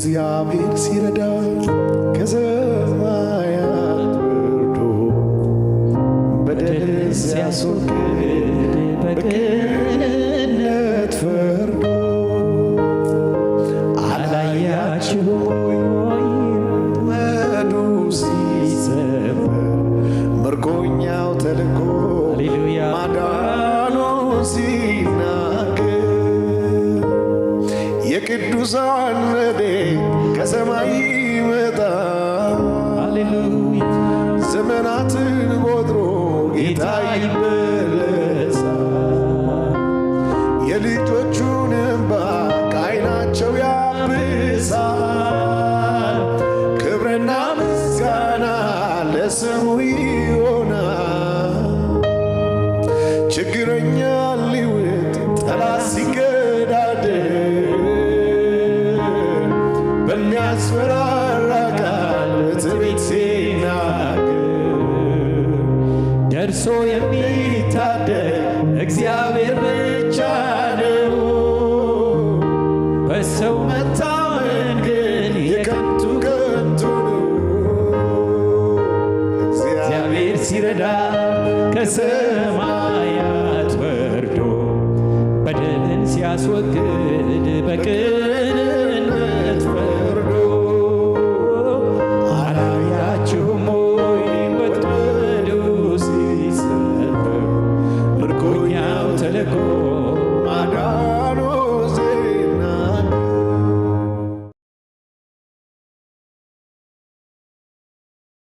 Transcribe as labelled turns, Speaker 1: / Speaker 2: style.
Speaker 1: እግዚአብሔር ሲረዳ ከሰማያት ወርዶ በደል ሲያስወግድ በቅንነት ፈርዶ አላያችሁም መዱ ሲሰበር ምርኮኛው ተልኮ ማዳኑ ሲናገር የቅዱሳን ረድኤት ከሰማይ ይመጣል። ሃሌሉያ ዘመናትን ቆጥሮ ጌታ ይመለሳል። የልጆቹን እንባ ከዓይናቸው ያብሳል። ክብርና ምስጋና ለስሙ ይሆናል። ችግረኛ ሊውጥ ጠላት ሲገዳደር በሚያስፈራራ ቃል በትዕቢት ሲናገር ደርሶ የሚታደግ እግዚአብሔር